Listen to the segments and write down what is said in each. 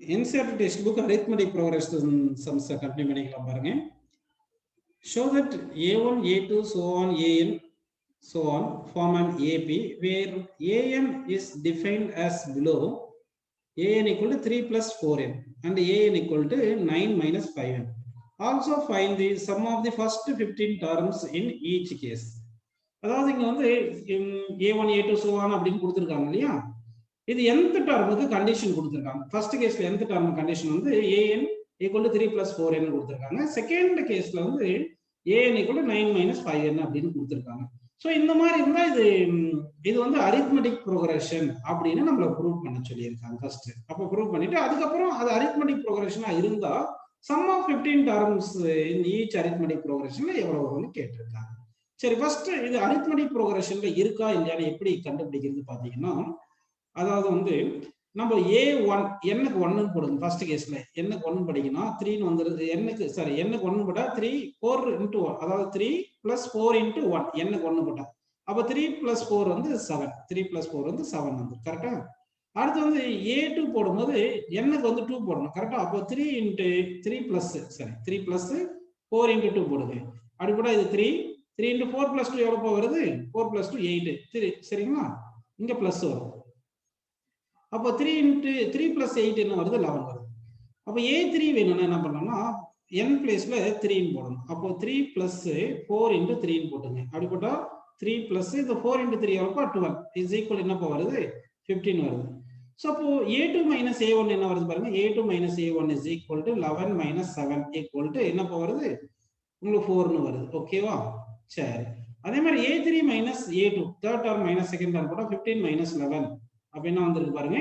Insert textbook arithmetic progression sums continue பண்ணிக்கலாம் பாருங்க. Show that A1, A2, so on, AN, so on form an AP where AN is defined as below. AN equal to 3 plus 4n and AN equal to 9 minus 5n. Also find the sum of the first 15 terms in each case. அதாவது இங்க வந்து A1, A2, so on அப்படின்னு கொடுத்துருக்காங்க இல்லையா? இது nth டர்முக்கு condition கொடுத்திருக்காங்க. First கேஸ்ல nth term condition வந்து an equal to 3 plus 4n கொடுத்திருக்காங்க. செகண்ட் கேஸ்ல வந்து an equal to 9 minus 5n அப்படின்னு கொடுத்திருக்காங்க. சோ இந்த மாதிரி இருந்தா இது வந்து அரித்மெட்டிக் ப்ரோக்ரஷன் அப்படின்னு நம்மள ப்ரூவ் பண்ண சொல்லியிருக்காங்க ஃபர்ஸ்ட். அப்ப ப்ரூவ் பண்ணிட்டு அதுக்கப்புறம் அது அரித்மெட்டிக் ப்ரோக்ரஷனா இருந்தா sum of 15 terms in each arithmetic ப்ரோக்ரஷன்ல எவ்வளவு வரும்னு கேட்டிருக்காங்க. சரி, ஃபர்ஸ்ட் இது அரித்மெட்டிக் ப்ரோக்ரஷன்ல இருக்கா இல்லையான்னு எப்படி கண்டுபிடிக்கிறது பாத்தீங்கன்னா, அதாவது வந்து நம்ம A1 என்னக்கு 1ன்னு போடுங்க. ஃபர்ஸ்ட் கேஸ்ல என்னக்கு 1 படிக்கணும் 3ன்னு வந்துருது. என்னக்கு சாரி என்னக்கு 1 போட்டா 3 4 into 1 அதாவது 3 plus 4 into 1 என்னக்கு 1 போட்டா அப்ப 3 plus 4 வந்து 7. 3 plus 4 வந்து 7 வந்து கரெக்ட்டா. அடுத்து வந்து A2 போடும்போது என்னக்கு வந்து 2 போடணும் கரெக்ட்டா. அப்ப 3 into 3 plus sorry 3 plus 4 into 2 போடுங்க. அப்படி போட்டா இது 3 3 into 4 plus 2 எவ்வளவு வருது? 4 plus 2 8 3 சரிங்களா. இங்க பிளஸ் வரும். அப்போ 3 into 3 plus 8 என்ன வருது? 11 வருது. அப்போ A3 வேணும்னா என்ன பண்ணலாம்னா n பிளேஸ்ல 3 போடணும். அப்போ 3 plus 4 into 3 போட்டுங்க. அப்படி போட்டா 3 plus இந்த 4 into 3 எவ்வளவு? 12 is equal என்னப்பா வருது? 15 வருது. சோ அப்போ A2 minus A1 என்ன வருது பாருங்க. A2 minus A1 is equal to 11 minus 7 equal to என்னப்பா வருது? உங்களுக்கு 4 னு வருது. ஓகேவா? சரி. அதே மாதிரி A3 minus A2 third term minus second term போட்டா 15 minus 11 அப்ப என்ன வந்திருக்கு பாருங்க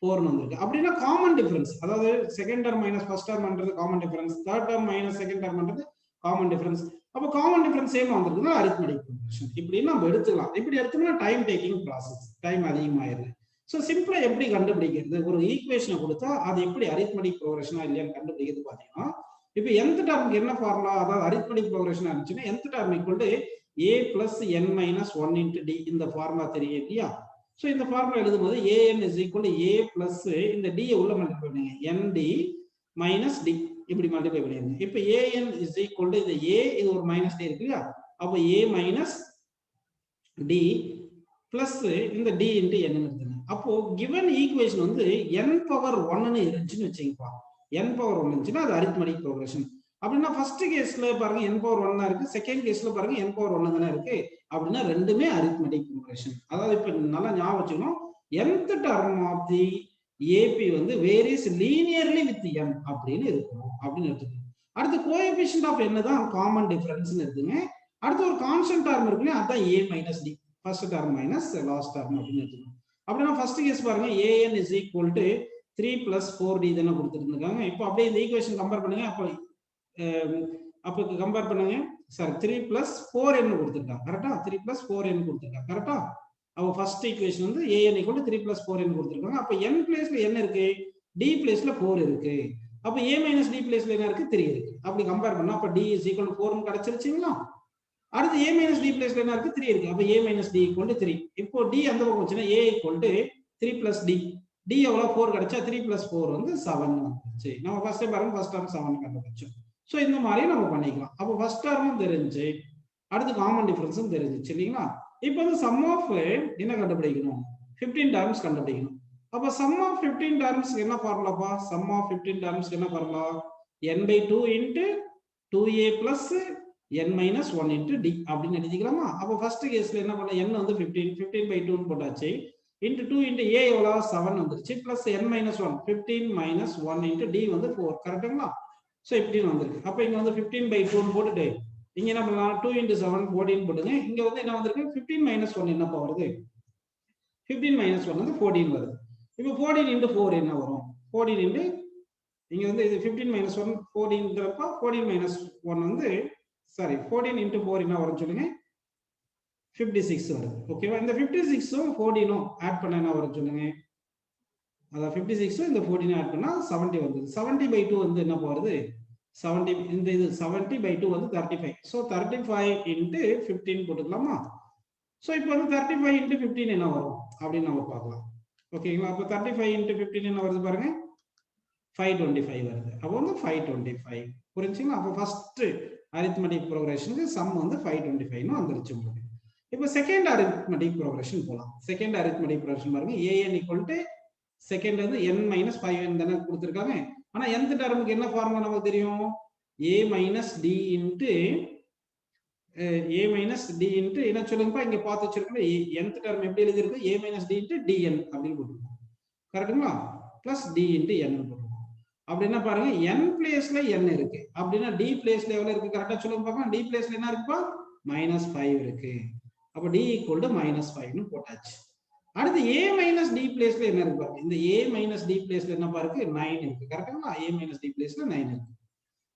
4 வந்திருக்கு. அப்படின்னா காமன் டிஃபரன்ஸ், அதாவது செகண்ட் டர்ம் மைனஸ் ஃபர்ஸ்ட் டர்ம்ன்றது common difference, third term minus second டர்ம்ன்றது காமன் டிஃபரன்ஸ். அப்ப காமன் டிஃபரன்ஸ் சேம் வந்திருக்குன்னா அரித்மெட்டிக் ப்ரோக்ரஷன். இப்படி நம்ம எடுத்துக்கலாம். இப்படி எடுத்தோம்னா டைம் டேக்கிங் ப்ராசஸ், டைம் அதிகமாயிருது. ஸோ சிம்பிளா எப்படி கண்டுபிடிக்கிறது? ஒரு ஈக்குவேஷனை கொடுத்தா அது எப்படி அரித்மெட்டிக் ப்ரோக்ரஷனா இல்லையான்னு கண்டுபிடிக்கிறது பாத்தீங்கன்னா, இப்ப nth டர்முக்கு என்ன ஃபார்முலா? அதாவது அரித்மெட்டிக் ப்ரோக்ரஷனா இருந்துச்சுன்னா nth term equal to a plus n minus 1 into d. இந்த ஃபார்முலா தெரியும் இல்லையா? சோ இந்த ஃபார்முலா எழுதும்போது an is equal to a plus இந்த d உள்ள மல்டிப்ளை பண்ணுங்க nd minus d இப்படி மல்டிப்ளை பண்ணிருங்க. இப்போ an is equal to இது a இது ஒரு மைனஸ் d இருக்கு இல்லையா? அப்ப a minus d plus இந்த d into n எடுத்துங்க. அப்போ given ஈக்குவேஷன் வந்து n power 1 ன்னு இருந்துச்சுன்னு வெச்சீங்கப்பா. n power 1 இருந்துச்சுன்னா அது அரித்மெட்டிக் ப்ரோக்ரஷன். அப்படின்னா ஃபர்ஸ்ட் கேஸ்ல பாருங்க n power 1 தான் இருக்கு, செகண்ட் கேஸ்ல பாருங்க n power 1 தானே இருக்கு. அப்படின்னா ரெண்டுமே அரித்மெட்டிக் ப்ரோக்ரஷன். அதாவது இப்ப நல்லா ஞாபகம் வச்சுக்கணும், nth term of the AP வந்து வேரிஸ் லீனியர்லி வித் n அப்படின்னு இருக்கணும் அப்படின்னு எடுத்துக்கணும். அடுத்து கோஎஃபிஷியன்ட் ஆஃப் n தான் காமன் டிஃபரன்ஸ்னு எடுத்துங்க. அடுத்து ஒரு கான்ஸ்டன்ட் டர்ம் இருக்குல்ல, அதான் a minus d, first term minus last term அப்படின்னு எடுத்துக்கணும். அப்படின்னா ஃபர்ஸ்ட் கேஸ் பாருங்க an is equal to 3 plus 4d தானே கொடுத்துருக்காங்க. இப்போ அப்படியே இந்த ஈக்குவேஷன் கம்பேர் பண்ணுங்க. அப்போ கம்பேர் பண்ணுங்க. சாரி 3 plus 4n கொடுத்துருக்காங்க கரெக்டா. 3 plus 4n கொடுத்துருக்காங்க கரெக்டா. அப்போ ஃபர்ஸ்ட் ஈக்குவேஷன் வந்து an equal to 3 plus 4n கொடுத்துருக்காங்க. அப்போ n பிளேஸ்ல என்ன இருக்கு? d பிளேஸ்ல 4 இருக்கு. அப்போ a minus d பிளேஸ்ல என்ன இருக்கு? 3 இருக்கு. அப்படி கம்பேர் பண்ணா அப்ப d is equal to 4 னு கிடைச்சிருச்சுங்களா? அடுத்து a minus d பிளேஸ்ல என்ன இருக்கு? 3 இருக்கு. அப்ப a minus d equal to 3. இப்போ d அந்த பக்கம் வந்துச்சுன்னா a equal to 3 plus d. d எவ்வளவு? 4 கிடைச்சா 3 plus 4 வந்து 7 வந்துச்சு. நம்ம ஃபர்ஸ்ட் பாருங்க ஃபர்ஸ்ட் டர்ம் 7 கண்டுபிடிச்சோம். சோ இந்த மாதிரி நம்ம பண்ணிக்கலாம். அப்போ ஃபர்ஸ்ட் டர்மும் தெரிஞ்சு, அடுத்து காமன் டிஃபரன்ஸும் தெரிஞ்சிச்சு இல்லீங்களா? இப்போ வந்து சம் ஆஃப் என்ன கண்டுபிடிக்கணும்? 15 டர்ம்ஸ் கண்டுபிடிக்கணும். அப்ப சம் ஆஃப் 15 டர்ம்ஸ் என்ன ஃபார்முலாப்பா? சம் ஆஃப் 15 டர்ம்ஸ் என்ன formula? n/2 into 2a plus n minus 1 into d அப்படின்னு எழுதிக்கலாமா? அப்போ ஃபர்ஸ்ட் கேஸ்ல என்ன பண்ண? n வந்து 15 15/2 னு போட்டாச்சு. into 2 into a எவ்வளவு? 7 வந்துருச்சு. plus n minus 1 15 minus 1 into d வந்து 4 கரெக்ட்டுங்களா? சோ இப்படி வந்திருக்கு. அப்ப இங்க வந்து 15/2 னு போட்டுட்டு இங்க என்ன பண்ணலாம்? 2 into 7 14 போடுங்க. இங்க வந்து என்ன வந்திருக்கு? 15 minus 1 என்னப்பா வருது? 15 minus 1 வந்து 14 வருது. இப்போ 14 into 4 என்ன வரும்? 14 into இங்க வந்து இது 15 minus 1 14ன்றப்ப 14 minus 1 வந்து சாரி 14 into 4 என்ன வரும் சொல்லுங்க? 56 வருது. ஓகேவா? இந்த 56ம் 14ம் ஆட் பண்ண என்ன வரும் சொல்லுங்க? அத 56ம் இந்த 14 ஆட் பண்ணா 70 வருது. 70/2 வந்து என்ன வருது? 70 இந்த இது 70/2 வந்து 35. சோ 35 into 15 போட்டுக்கலாமா? சோ இப்போ வந்து 35 into 15 என்ன வரும் அப்படின்னு நம்ம பார்க்கலாம். ஓகேங்களா? அப்ப 35 into 15 என்ன வருது பாருங்க? 525 வருது. அப்போ வந்து 525 புரிஞ்சுங்களா? அப்போ ஃபர்ஸ்ட் அரித்மெட்டிக் ப்ரோக்ரஷனுக்கு சம் வந்து 525 வந்துருச்சு உங்களுக்கு. இப்போ செகண்ட் அரித்மெட்டிக் ப்ரோக்ரஷன் போலாம். செகண்ட் அரித்மெட்டிக் ப்ரோக்ரஷன் பாருங்க, an equal to செகண்ட் வந்து n minus 5n தானே கொடுத்துருக்காங்க. ஆனா nth டர்முக்கு என்ன ஃபார்முலா நமக்கு தெரியும்? a minus d into a minus d into என்ன சொல்லுங்கப்பா, இங்க பார்த்து வச்சிருக்கோம். nth டர்ம் எப்படி எழுதிருக்கு? a minus d into dn அப்படின்னு போட்டுருக்கோம். கரெக்ட்டுங்களா? பிளஸ் d into n போட்டுருக்கோம். அப்படின்னா பாருங்க, n பிளேஸ்ல n இருக்கு. அப்படின்னா d பிளேஸ்ல எவ்வளவு இருக்கு? கரெக்டா சொல்லுங்க பார்க்கலாம். d பிளேஸ்ல என்ன இருக்குப்பா? -5 இருக்கு. அப்ப d equal to -5 னு போட்டாச்சு. அடுத்து a minus d பிளேஸ்ல என்ன இருக்கு பாருங்க. இந்த a minus d பிளேஸ்ல என்ன பாருக்கு? 9 இருக்கு. கரெக்ட்டுங்களா? a minus d பிளேஸ்ல 9 இருக்கு.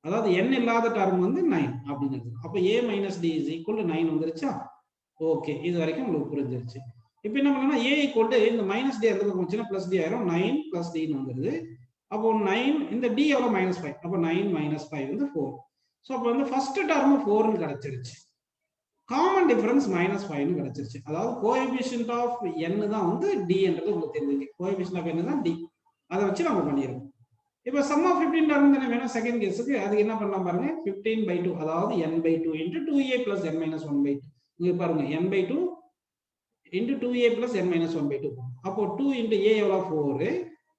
அதாவது n இல்லாத டர்ம் வந்து 9 அப்படின்னு இருக்கு. அப்ப a minus d is equal to 9 வந்துருச்சா? ஓகே, இது வரைக்கும் உங்களுக்கு புரிஞ்சிருச்சு. இப்போ என்ன பண்ணலாம்? a equal to இந்த மைனஸ் d அந்த பக்கம் வந்துச்சுன்னா பிளஸ் d ஆயிரும். 9 பிளஸ் d ன்னு வந்துருது. அப்போ 9 இந்த d எவ்வளவு -5. அப்போ 9 - 5 வந்து 4. சோ அப்போ வந்து ஃபர்ஸ்ட் டர்ம் 4 ன்னு கிடைச்சிருச்சு. காமன் டிஃபரன்ஸ் -5 ன்னு கிடைச்சிருச்சு. அதாவது கோஎஃபிஷியன்ட் ஆஃப் n தான் வந்து d என்றது உங்களுக்கு தெரியுது. கோஎஃபிஷியன்ட் ஆஃப் n தான் d. அத வச்சு நம்ம பண்ணிரோம். இப்போ சம் ஆஃப் 15 டர்ம் தானே வேணும் செகண்ட் கேஸ்க்கு. அதுக்கு என்ன பண்ணலாம் பாருங்க, 15/2 அதாவது n/2 into 2a plus n minus 1/2. இங்க பாருங்க, n/2 into 2a plus n minus 1/2. அப்போ 2 into a எவ்வளவு 4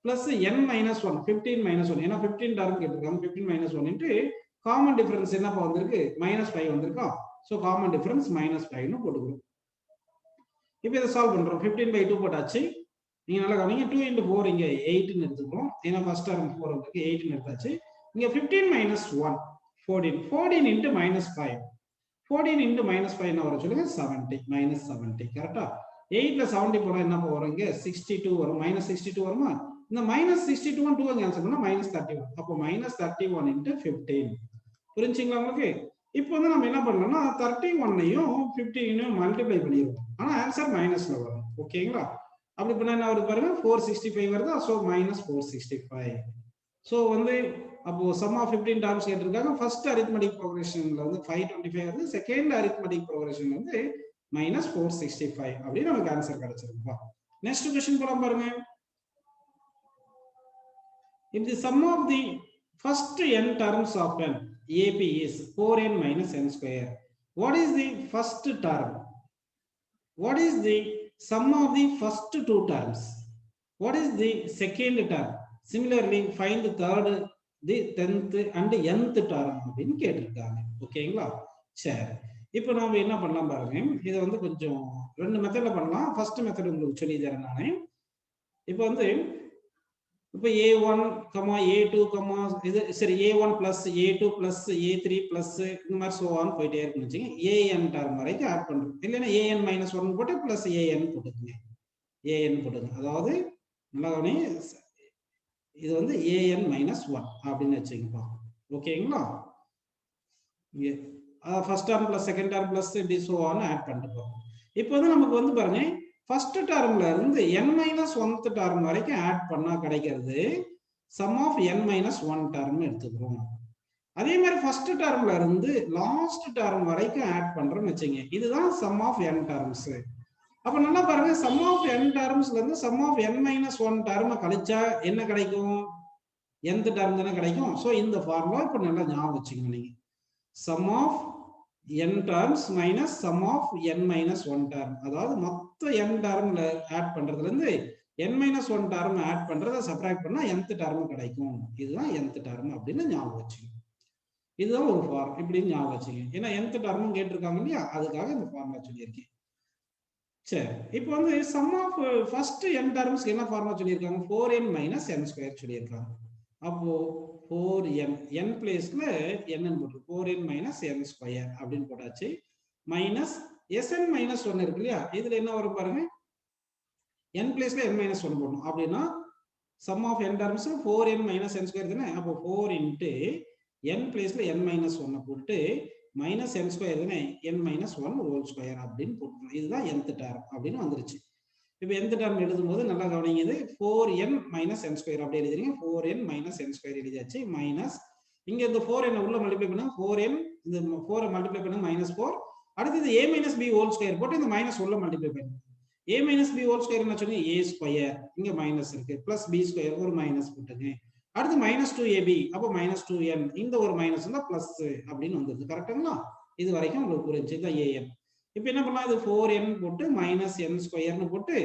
plus n minus 1 15 minus 1. ஏன்னா 15 டர்ம் கேட்டிருக்காங்க. 15 minus 1 into காமன் டிஃபரன்ஸ் என்னப்பா வந்திருக்கு? -5 வந்திருக்கா? சோ காமன் டிஃபரன்ஸ் -5 னு போட்டுக்கிறோம். இப்போ இத சால்வ் பண்றோம். 15/2 போட்டாச்சு. நீங்க நல்லா கவனிங்க. 2 into 4 இங்க 8 ன்னு எடுத்துக்கிறோம். ஏன்னா ஃபர்ஸ்ட் டர்ம் 4 வந்திருக்கு. 8 ன்னு எடுத்தாச்சு. இங்க 15 minus 1 14. 14 into -5. 14 into -5 என்ன வரும் சொல்லுங்க? 70 -70. கரெக்ட்டா? 8 ல 70 போனா என்ன வரும்? இங்க 62 வரும். -62 வருமா? இந்த -62 2 அங்க கேன்சல் பண்ணா -31. அப்போ -31 into 15. புரிஞ்சுங்களா உங்களுக்கு? இப்போ வந்து நம்ம என்ன பண்ணலாம்னா 31ஐயும் 15ஐயும் மல்டிப்ளை பண்ணிடுவோம். ஆனா ஆன்சர் மைனஸ்ல வரும். ஓகேங்களா? அப்படி பண்ணா என்ன வருது பாருங்க, 465 வருதா? சோ -465. சோ வந்து அப்போ சம் ஆஃப் 15 டர்ம்ஸ் கேட்டிருக்காங்க. ஃபர்ஸ்ட் அரித்மெட்டிக் ப்ரோக்ரஷன்ல வந்து 525 வருது. செகண்ட் அரித்மெட்டிக் ப்ரோக்ரஷன் வந்து -465 அப்படி நமக்கு ஆன்சர் கிடைச்சிருக்குப்பா. நெக்ஸ்ட் क्वेश्चन போலாம் பாருங்க. If the sum of the first n terms of an AP is 4n minus n square, what is the first term? What is the sum of the first two terms? What is the second term? Similarly, find the third, the 10th and nth term அப்படின்னு கேட்டிருக்காங்க. ஓகேங்களா? சரி, இப்போ நாம என்ன பண்ணலாம் பாருங்க. இதை வந்து கொஞ்சம் ரெண்டு மெத்தட்ல பண்ணலாம். ஃபர்ஸ்ட் மெத்தட் உங்களுக்கு சொல்லி தரேன் நானே. இப்போ வந்து இப்போ a1, a2, இது சரி a1 plus a2 plus a3 plus இந்த மாதிரி so on போயிட்டே இருக்குன்னு வச்சுங்க. an டர்ம் வரைக்கும் ஆட் பண்றோம். இல்லைன்னா an minus 1 போட்டு plus an போட்டுக்கங்க. an போட்டுங்க. அதாவது நல்லா கவனிங்க, இது வந்து an minus 1 அப்படின்னு வச்சுக்கோங்க. ஓகேங்களா? இங்க first term plus second term plus இப்படி so on ஆட் பண்ணிட்டு போறோம். இப்போ வந்து நமக்கு வந்து பாருங்க, ஃபர்ஸ்ட் டர்ம்ல இருந்து n minus 1th டர்ம் வரைக்கும் ஆட் பண்ணா கிடைக்கிறது sum of n minus 1 term எடுத்துக்கிறோம். அதே மாதிரி ஃபர்ஸ்ட் டர்ம்ல இருந்து லாஸ்ட் டர்ம் வரைக்கும் ஆட் பண்றோம்னு வச்சுங்க. இதுதான் சம் ஆஃப் n டர்ம்ஸ். அப்ப நல்லா பாருங்க, சம் ஆஃப் n டர்ம்ஸ்ல இருந்து sum of n minus 1 term கழிச்சா என்ன கிடைக்கும்? nth டர்ம் தானே கிடைக்கும். சோ இந்த ஃபார்முலா இப்ப நல்லா ஞாபகம் வச்சுக்கணும் நீங்க. Sum of n terms minus sum of n minus 1 term. அதாவது மொத்த n டர்ம்ல ஆட் பண்றதுல இருந்து n minus 1 டர்ம் ஆட் பண்றத சப்ட்ராக்ட் பண்ணா nth டர்ம் கிடைக்கும். இதுதான் nth டர்ம் அப்படின்னு ஞாபகம் வச்சுக்கணும். இதுதான் ஒரு ஃபார்ம், இப்படி ஞாபகம் வச்சுக்கணும். ஏன்னா nth டர்மும் கேட்டிருக்காங்க இல்லையா, அதுக்காக இந்த ஃபார்முலா சொல்லியிருக்கேன். சரி, இப்போ வந்து சம் ஆஃப் ஃபர்ஸ்ட் n டர்ம்ஸ்க்கு என்ன ஃபார்முலா சொல்லியிருக்காங்க? 4n minus n square சொல்லியிருக்காங்க. அப்போ 4n n பிளேஸ்ல n போட்டு 4n minus n square அப்படின்னு போட்டாச்சு. மைனஸ் sn minus 1 இருக்கு இல்லையா, இதுல என்ன வரும் பாருங்க, n பிளேஸ்ல n minus 1 போடணும். அப்படின்னா sum of n terms 4n minus n square தானே. அப்போ 4 into n பிளேஸ்ல n minus 1 போட்டு மைனஸ் n square தானே, n minus 1 whole square அப்படின்னு போட்டுருணும். இதுதான் nth டர்ம் அப்படின்னு வந்துருச்சு. இப்போ nth டர்ம் எழுதும்போது நல்லா கவனிங்க, இது 4n minus n square அப்படி எழுதுறீங்க. 4n minus n square எழுதியாச்சு. மைனஸ் இங்க இந்த 4n உள்ள மல்டிப்ளை பண்ணா 4n, இந்த 4 மல்டிப்ளை பண்ணா -4. அடுத்து இது a minus b whole square போட்டு இந்த மைனஸ் உள்ள மல்டிப்ளை பண்ணுங்க. a minus b whole square என்ன சொன்னீங்க? a square, இங்க மைனஸ் இருக்கு, பிளஸ் b square ஒரு மைனஸ் போட்டுங்க. அடுத்து -2ab அப்போ -2n இந்த ஒரு மைனஸ் இருந்தா பிளஸ் அப்படின்னு வந்துருது கரெக்ட்டுங்களா? இது வரைக்கும் உங்களுக்கு புரிஞ்சு தான் an. இப்போ என்ன பண்ணலாம், இது 4n போட்டு -n² போட்டு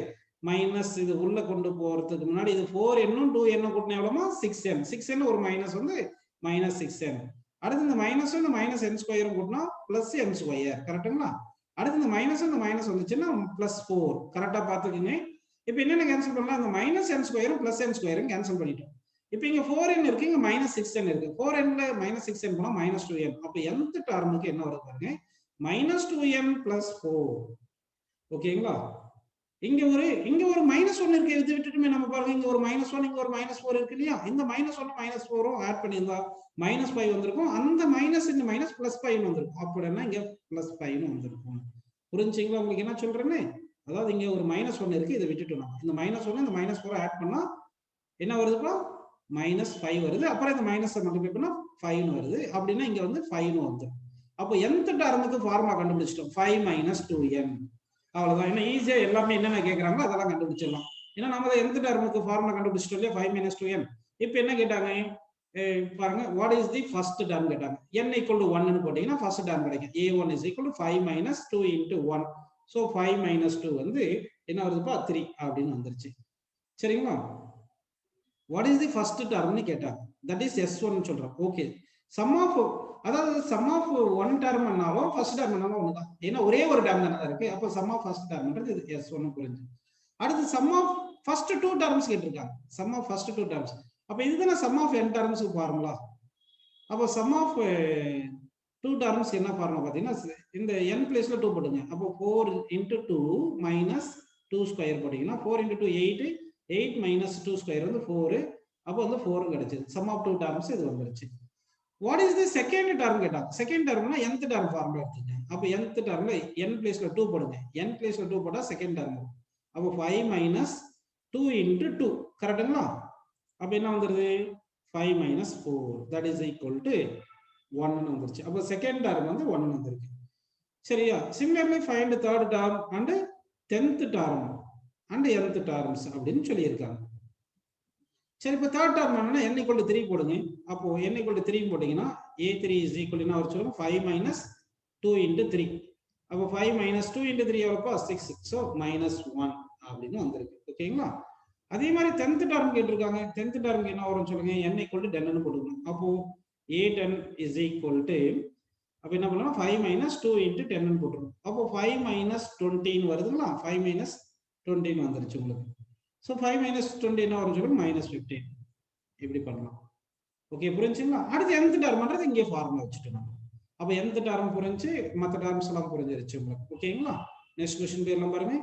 மைனஸ் இது உள்ள கொண்டு போறதுக்கு முன்னாடி இது 4n 2n கூட்டினா எவ்வளவுமா 6n. 6n ஒரு மைனஸ் வந்து -6n. அடுத்து இந்த மைனஸ் இந்த -n² கூட்டினா +n². கரெக்ட்டுங்களா? அடுத்து இந்த மைனஸ் வந்துச்சுன்னா +4. கரெக்டா பாத்துக்கோங்க. இப்போ என்னென்ன கேன்சல் பண்ணலாம், இந்த -n² +n² கேன்சல் பண்ணிட்டோம். இப்போ இங்க 4n இருக்கு, இங்க -6n இருக்கு. 4n ல -6n போனா -2n. அப்ப nth டர்முக்கு என்ன வருது பாருங்க, -2n + 4. ஓகேங்களா? இங்க ஒரு -1 இருக்கு, இது விட்டுட்டுமே நம்ம பாருங்க, இங்க ஒரு -1 இங்க ஒரு -4 இருக்கு இல்லையா? இந்த -1 -4 ஆட் பண்ணியிருந்தா -5 வந்திருக்கும். அந்த மைனஸ் இந்த மைனஸ் +5 வந்திருக்கும். அப்படின்னா இங்க +5 வந்திருக்கும். புரிஞ்சுங்களா உங்களுக்கு என்ன சொல்றேன்னு? அதாவது இங்க ஒரு -1 இருக்கு, இதை விட்டுட்டோம் நம்ம. இந்த -1 இந்த -4 ஆட் பண்ணா என்ன வருதுப்பா, -5 வருது. அப்புறம் இந்த மைனஸை மல்டிப்ளை பண்ணா 5 வருது. அப்படின்னா இங்க வந்து 5 வந்து. அப்போ nth டர்முக்கு ஃபார்முலா கண்டுபிடிச்சிட்டோம், 5 - 2n. அவ்வளவுதான். என்ன ஈஸியா எல்லாமே என்னென்ன கேட்கறாங்களோ அதெல்லாம் கண்டுபிடிச்சிடலாம். ஏன்னா நம்ம nth டர்முக்கு ஃபார்முலா கண்டுபிடிச்சிட்டோம் இல்லையா, 5 - 2n. இப்போ என்ன கேட்டாங்க பாருங்க, what is the first term கேட்டாங்க. n = 1 ன்னு போட்டீங்கன்னா ஃபர்ஸ்ட் டர்ம் கிடைக்கும். a1 = 5 - 2 × 1. ஸோ 5 - 2 வந்து என்ன வருதுப்பா, 3 அப்படின்னு வந்துருச்சு. சரிங்களா? வாட் இஸ் தி ஃபர்ஸ்ட் டர்ம்னு கேட்டாங்க. தட் இஸ் s1 சொல்றோம். ஓகே, சம் ஆஃப், அதாவது சம் ஆஃப் ஒன் டர்ம்னாலும் ஃபர்ஸ்ட் டர்ம்னாலும் ஒண்ணுதான். ஏன்னா ஒரே ஒரு டர்ம் தானே இருக்கு. அப்போ சம் ஆஃப் ஃபர்ஸ்ட் டர்ம்ன்றது இது s1 புரிஞ்சு. அடுத்து சம் ஆஃப் ஃபர்ஸ்ட் 2 டர்ம்ஸ் கேட்டிருக்காங்க. Sum of first 2 terms. அப்போ இதுதானே சம் ஆஃப் n டர்ம்ஸ்க்கு ஃபார்முலா. அப்போ சம் ஆஃப் 2 டர்ம்ஸ் என்ன ஃபார்முலா பாத்தீங்கன்னா, இந்த n பிளேஸ்ல 2 போடுங்க. அப்போ 4 × 2 - 2² போட்டீங்கன்னா 4 × 2 8, 8 - 2² வந்து 4. அப்போ வந்து 4 கிடைச்சது. சம் ஆஃப் 2 டர்ம்ஸ் இது வந்துருச்சு. What is the second term கேட்டாங்க. செகண்ட் டர்ம்னா nth டர்ம் ஃபார்முலா எடுத்துங்க. அப்போ nth டர்ம்ல n பிளேஸ்ல 2 போடுங்க. n பிளேஸ்ல 2 போட்டா செகண்ட் டர்ம் வரும். அப்போ 5 - 2 × 2. கரெக்ட்டுங்களா? அப்போ என்ன வந்துருது, 5 - 4 தட் இஸ் ஈக்குவல் டு 1 ன்னு வந்துருச்சு. அப்போ செகண்ட் டர்ம் வந்து 1 வந்திருக்கு. சரியா? Similarly find third term and 10th term and nth terms அப்படின்னு சொல்லியிருக்காங்க. சரி, இப்போ தேர்ட் டர்ம் என்னன்னா n = 3 போடுங்க. அப்போ n = 3 போட்டீங்கன்னா a3 = என்ன வரும், 5 - 2 × 3. அப்போ 5 - 2 × 3 எவ்வளோப்பா, 6. ஸோ -1 அப்படின்னு வந்திருக்கு. ஓகேங்களா? அதே மாதிரி 10th டர்ம் கேட்டிருக்காங்க. 10th டர்முக்கு என்ன வரும் சொல்லுங்க, n = 10 போட்டுக்கணும். அப்போ a10 = அப்போ என்ன பண்ணலாம், 5 - 2 × 10 போட்டுருணும். அப்போ 5 - 20 வருதுங்களா, 5 - 20 வந்துருச்சு உங்களுக்கு. ஸோ 5 - 20 என்ன வரும் சொல்லுங்க, -15. இப்படி பண்ணலாம். ஓகே, புரிஞ்சுங்களா? அடுத்து nth டர்ம்ன்றது இங்கே ஃபார்முலா வச்சுட்டு நம்ம. அப்போ nth டர்ம் புரிஞ்சு, மற்ற டர்ம்ஸ் எல்லாம் புரிஞ்சிருச்சு உங்களுக்கு. ஓகேங்களா? நெக்ஸ்ட் क्वेश्चन போயிடலாம் பாருங்க.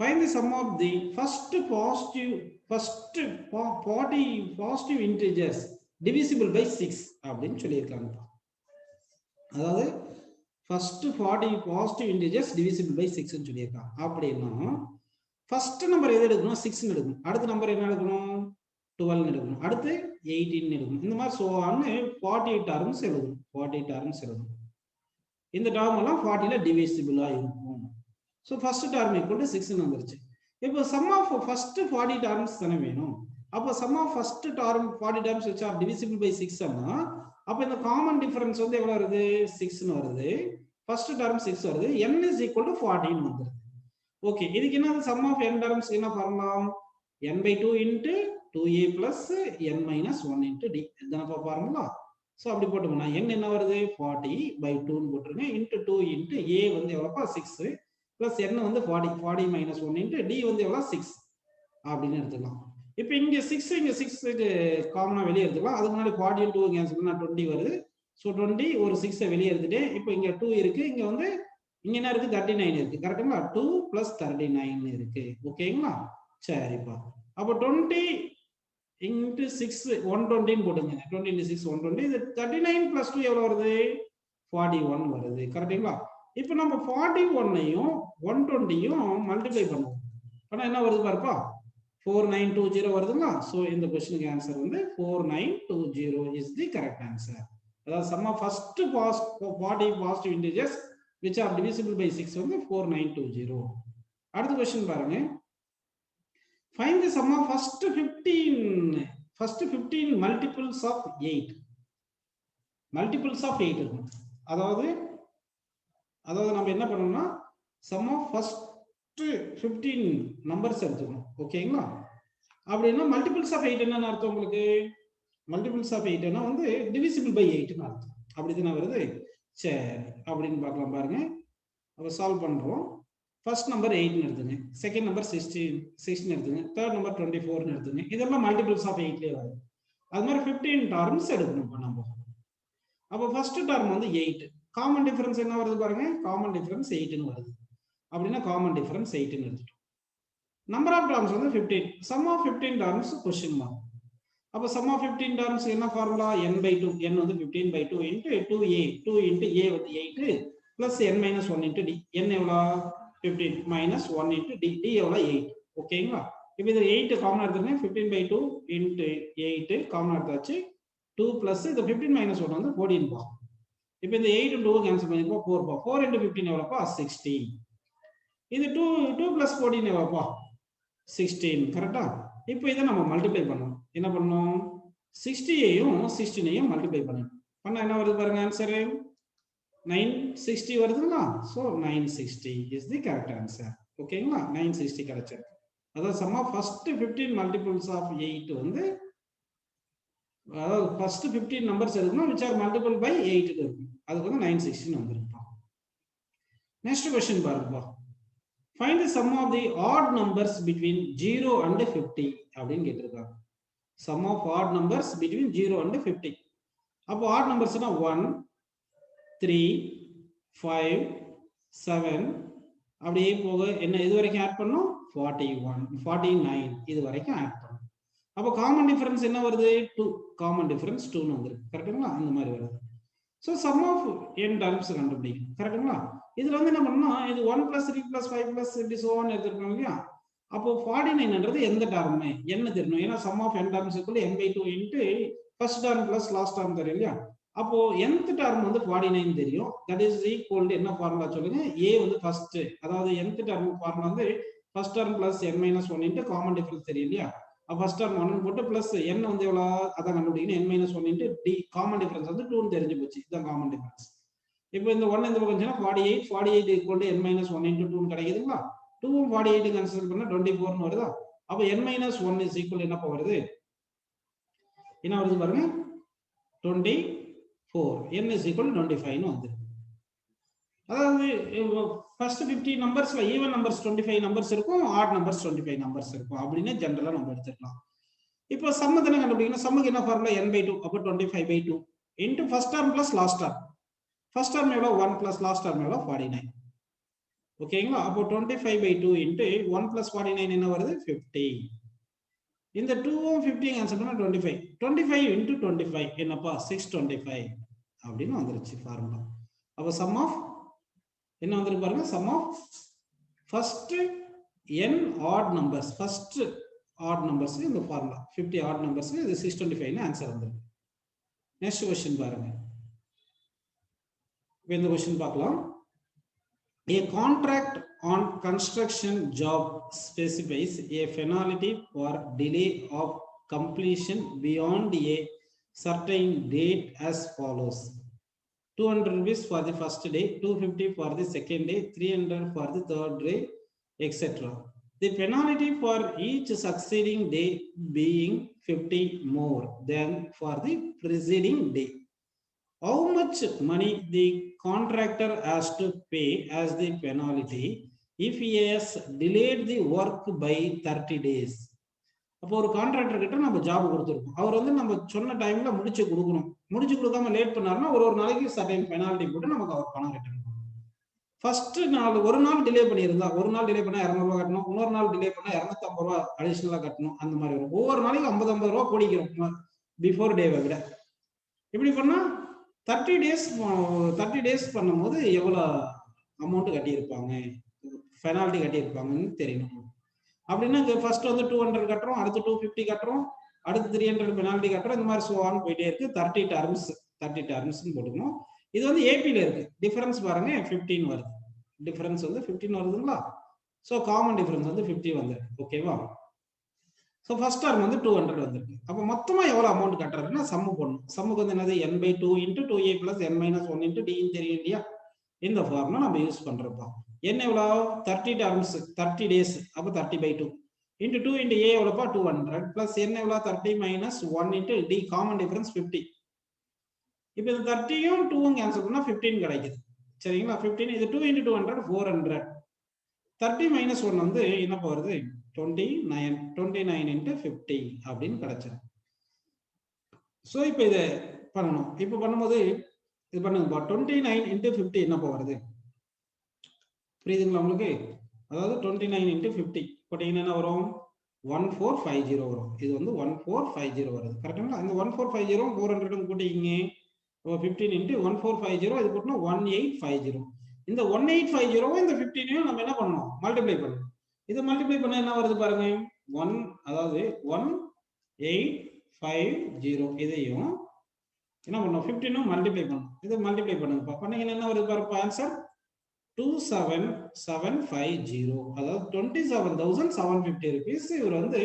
Find the sum of the first 40 positive integers divisible by 6 அப்படின்னு சொல்லியிருக்காங்க. அதாவது first 40 positive integers divisible by 6 ன்னு சொல்லியிருக்காங்க. அப்படின்னா ஃபர்ஸ்ட் நம்பர் எது எடுக்கணும், 6 எடுக்கணும். அடுத்த நம்பர் என்ன எடுக்கணும், 12 எடுக்கணும். அடுத்து 18 எடுக்கணும். இந்த மாதிரி ஸோ ஆன்னு 48 டர்ம்ஸ் எழுதணும். 48 டர்ம்ஸ் எழுதணும். இந்த டர்ம் எல்லாம் 40ல டிவிசிபிளா இருக்கும். ஸோ ஃபர்ஸ்ட் டர்ம் = 6 வந்துருச்சு. இப்போ சம் ஆஃப் ஃபர்ஸ்ட் 40 டர்ம்ஸ் தானே வேணும். அப்போ sum of first term 40 terms வச்சா டிவிசிபிள் பை 6 ன்னா, அப்போ இந்த காமன் டிஃபரன்ஸ் வந்து எவ்வளவு வருது, 6 ன்னு வருது. ஃபர்ஸ்ட் டர்ம் 6 வருது. n = 40 ன்னு வந்துருது. ஓகே, இதுக்கு என்ன சம் ஆஃப் n டர்ம்ஸ் என்ன formula, n/2 × 2a + n - 1 × d. இதுதானப்பா ஃபார்முலா. ஸோ அப்படி போட்டோம்னா n என்ன வருது, 40/2 ன்னு போட்டுருங்க. × 2 × a வந்து எவ்வளோப்பா, 6 + n வந்து 40 - 1 × d வந்து எவ்வளோ, 6 அப்படின்னு எடுத்துக்கலாம். இப்போ இங்க 6 இங்க 6க்கு காமனா வெளியே எடுத்துக்கலாம். அதுக்கு முன்னாடி 40 × 2 கேன்சல் பண்ணா 20 வருது. ஸோ 20 ஒரு 6 வெளியே எடுத்துட்டு, இப்போ இங்க 2 இருக்கு, இங்க வந்து இங்க என்ன இருக்கு, 39 இருக்கு. கரெக்ட்டுங்களா? 2 + 39 இருக்கு. ஓகேங்களா? சரிப்பா. அப்போ 20 × 6 120 ன்னு போடுங்க. 20 × 6 120. இது 39 + 2 எவ்வளவு வருது, 41 வருது. கரெக்ட்டுங்களா? இப்போ நம்ம 41ஐயும் 120யும் மல்டிப்ளை பண்ணுவோம். ஆனா என்ன வருது பாருப்பா, 4920 வருதுங்களா? சோ இந்த क्वेश्चनக்கு ஆன்சர் வந்து 4920 இஸ் தி கரெக்ட் ஆன்சர். அதாவது sum of first 40 positive integers which are divisible by 6 வந்து 4920. அடுத்த क्वेश्चन பாருங்க. Find the sum of first 15 multiples of 8. Multiples of 8 இருக்கும். அதாவது நம்ம என்ன பண்ணணும்னா sum of first 15 numbers எடுத்துக்கணும். ஓகேங்களா? அப்படின்னா multiples of 8 என்னன்னு அர்த்தம் உங்களுக்கு? Multiples of 8 னா வந்து divisible by 8 ன்னு அர்த்தம். அப்படிதானே வருது? சரி, அப்படின்னு பார்க்கலாம் பாருங்க. அப்ப சால்வ் பண்றோம். ஃபர்ஸ்ட் நம்பர் 8 ன்னு எடுத்துங்க, செகண்ட் நம்பர் 16 எடுத்துங்க, தேர்ட் நம்பர் 24 ன்னு எடுத்துங்க. இதெல்லாம் மல்டிபிள்ஸ் ஆஃப் 8 லே வருது. அது மாதிரி 15 டர்ம்ஸ் எடுக்கணும் இப்ப நம்ம. அப்ப ஃபர்ஸ்ட் டர்ம் வந்து 8. காமன் டிஃபரன்ஸ் என்ன வருது பாருங்க, காமன் டிஃபரன்ஸ் 8 ன்னு வருது. அப்படின்னா காமன் டிஃபரன்ஸ் 8 ன்னு எடுத்துட்டோம். நம்பர் ஆஃப் டர்ம்ஸ் வந்து 15. Sum of 15 terms question mark. அப்ப சம் ஆஃப் 15 டர்ம்ஸ் என்ன ஃபார்முலா? n/2. n வந்து 15/2 * 2a. 2 * a வந்து 8 plus n - 1 * d. n எவ்வளவு? 15 minus 1 into d. d எவ்வளவு? 8. ஓகேங்களா? இப்போ இது 8 காமன் எடுத்துங்க. 15/2 into 8 காமன் எடுத்தாச்சு. 2 plus இது 15 minus 1 வந்து 14 பா. இப்போ இந்த 8 2 கேன்சல் பண்ணிப்போம். 4 பா. 4 into 15 எவ்வளவுப்பா? 16. இது 2 plus 14 எவ்வளவுப்பா? 16. கரெக்ட்டா? இப்போ இத நம்ம மல்டிப்ளை பண்ணனும். என்ன பண்ணனும்? 60 ஐயும் 16 ஐயும் மல்டிப்ளை பண்ணனும். பண்ணா என்ன வருது பாருங்க ஆன்சர். 960 வருதுங்களா? So 960 is the correct answer. ஓகேங்களா? 960 கிடைச்சிருக்கு. அதாவது sum of first 15 multiples of 8 வந்து அதாவது first 15 numbers எடுக்கணும் which are multiple by 8 இருக்கு. அதுக்கு வந்து 960 வந்திருக்கு. Next question பாருங்க. Find the sum of the odd numbers between 0 and 50 அப்படினு கேட்டிருக்காங்க. Sum of odd numbers between 0 and 50. அப்போ odd numbersனா 1 3 5 7 அப்படியே போக என்ன இது வரைக்கும் ஆட் பண்ணோம்? 41 49 இது வரைக்கும் ஆட் பண்ணோம். அப்போ காமன் டிஃபரன்ஸ் என்ன வருது? 2. காமன் டிஃபரன்ஸ் 2 ன்னு வந்திருக்கு. கரெக்ட்டுங்களா? அந்த மாதிரி வருது. So sum of n terms கண்டுபிடிக்கணும். கரெக்ட்டுங்களா? இதுல வந்து என்ன பண்ணனும்? இது 1 + 3 + 5 + so on எடுத்துறோம் இல்லையா? அப்போ 49ன்றது எந்த டர்ம் என்ன தெரியணும்? ஏன்னா sum of n terms = n/2 into first term plus last term தெரியும் இல்லையா? அப்போ nth டர்ம் வந்து 49 தெரியும். தட் இஸ் ஈக்குவல் டு என்ன ஃபார்முலா சொல்லுங்க? a வந்து ஃபர்ஸ்ட், அதாவது nth டர்ம் ஃபார்முலா வந்து first term plus n - 1 into common difference தெரியும் இல்லையா? அப்ப ஃபர்ஸ்ட் டர்ம் 1 ன்னு போட்டு பிளஸ் n வந்து எவ்வளவு? அத கண்டுபிடிக்கணும். n - 1 into d. Common difference வந்து 2 ன்னு தெரிஞ்சு போச்சு. இதுதான் காமன் டிஃபரன்ஸ். இப்போ இந்த 1 இந்த பக்கம் வந்துனா 48 equal to n - 1 into 2 ன்னு கிடைக்குதுங்களா? 2 உம் 48 கன்சிடர் பண்ணா 24 ன்னு வருதா? அப்ப n - 1 is equal என்ன வருது? என்ன வருது பாருங்க? 24. n is equal to 25 ன்னு வந்துருக்கு. அதாவது ஃபர்ஸ்ட் 50 நம்பர்ஸ்ல ஈவன் நம்பர்ஸ் 25 நம்பர்ஸ் இருக்கும், ஆட் நம்பர்ஸ் 25 நம்பர்ஸ் இருக்கும். அப்படினே ஜெனரலா நம்ம எடுத்துக்கலாம். இப்போ சம் தான கண்டுபிடிக்கணும். சம்முக்கு என்ன ஃபார்முலா? n/2. அப்ப 25/2 into first term plus last term. First term எவ்வளவு? 1 plus last term எவ்வளவு? 49. ஓகேங்களா? அப்போ 25/2 into 1 plus 49 என்ன வருது? 50. இந்த 2 உம் 50 கேன்சல் பண்ணா 25. 25 into 25 என்னப்பா? 625 அப்படினு வந்துருச்சு ஃபார்முலா. அப்ப சம் ஆஃப் என்ன வந்திருக்கு பாருங்க? Sum of first n odd numbers, first odd numbers இந்த ஃபார்முலா 50 odd numbers இது 625 ன்னு ஆன்சர் வந்திருக்கு. நெக்ஸ்ட் क्वेश्चन பாருங்க. இந்த क्वेश्चन பார்க்கலாம். A contract on construction job specifies a penalty for delay of completion beyond a certain date as follows: 200 rupees for the first day, 250 for the second day, 300 for the third day, etc. The penalty for each succeeding day being 50 more than for the preceding day. How much money the contractor has to pay as the penalty if he has delayed the work by 30 days? அப்போ ஒரு contractor கிட்ட நம்ம job கொடுத்துருக்கோம். அவர் வந்து நம்ம சொன்ன டைம்ல முடிச்சு கொடுக்கணும். முடிச்சு கொடுக்காம லேட் பண்ணாருன்னா ஒரு நாளைக்கு சர்டைன் பெனால்டி போட்டு நமக்கு அவர் பணம் ரிட்டர்ன் பண்ணணும். ஃபர்ஸ்ட் நாள் ஒரு நாள் டிலே பண்ணியிருந்தா, ஒரு நாள் டிலே பண்ணா 200 ரூபாய் கட்டணும், இன்னொரு நாள் டிலே பண்ணா 250 ரூபாய் அடிஷனலா கட்டணும். அந்த மாதிரி வரும். ஒவ்வொரு நாளைக்கு 50 ரூபாய் கூடிக்கிறோம் பிஃபோர் டேவை விட. இப்படி பண்ணா 30 டேஸ் பண்ணும்போது எவ்வளவு அமௌண்ட் கட்டியிருப்பாங்க, பெனால்டி கட்டியிருப்பாங்கன்னு தெரியணும். அப்படின்னா ஃபர்ஸ்ட் வந்து 200 கட்டுறோம், அடுத்து 250 கட்டுறோம், அடுத்து 300 பெனால்டி கட்டுறோம். இந்த மாதிரி சோ ஆன் போயிட்டே இருக்கு. 30 டர்ம்ஸ் போட்டுக்கணும். இது வந்து ஏபில இருக்கு. டிஃபரன்ஸ் பாருங்க 15 வருது. டிஃபரன்ஸ் வந்து 15 வருதுங்களா? சோ காமன் டிஃபரன்ஸ் வந்து 50 வந்துருக்கு. ஓகேவா? ஸோ ஃபர்ஸ்ட் டர்ம் வந்து 200 வந்திருக்கு. அப்போ மொத்தமாக எவ்வளோ அமௌண்ட் கட்டுறாருன்னா சம்மு போடணும். சம்முக்கு வந்து என்னது n/2 × 2a + n-1 × d தெரியும் இல்லையா? இந்த ஃபார்முலா நம்ம யூஸ் பண்றோம். n எவ்வளோ 30 டர்ம்ஸ் 30 டேஸ், அப்போ 30/2 × 2 × a எவ்வளோப்பா 200 + n எவ்வளோ 30 - 1 × d காமன் டிஃபரன்ஸ் 50. இப்போ இது 30யும் 2ம் கேன்சல் பண்ணா 15 கிடைக்குது. சரிங்களா? 15 இது 2 × 200 400. 30 - 1 வந்து என்ன போகிறது 29 × 50 அப்படின்னு கிடைச்சிடும். ஸோ இப்போ இதை பண்ணணும். இப்போ பண்ணும்போது இது பண்ணுங்கப்பா 29 × 50 என்ன போகிறது புரியுதுங்களா உங்களுக்கு? அதாவது 29 × 50 போட்டீங்கன்னா என்ன வரும் 1450 வரும். இது வந்து 1450 வருது. கரெக்டுங்களா? இந்த 1450 400 கூட்டிங்க 15 × 1450 இது போட்டோம்னா 1850. இந்த 1850 இந்த 15 நம்ம என்ன பண்ணணும் மல்டிப்ளை பண்ணணும். இது மல்டிப்ளை பண்ணா என்ன வருது பாருங்க 1 அதாவது 1850 இதையும் என்ன பண்ணணும் 15 மல்டிப்ளை பண்ணணும். இது மல்டிப்ளை பண்ணுங்க. பண்ணீங்கன்னா என்ன வருது பாருங்க ஆன்சர் 27750. அதாவது 27,750 rupees இவர் வந்து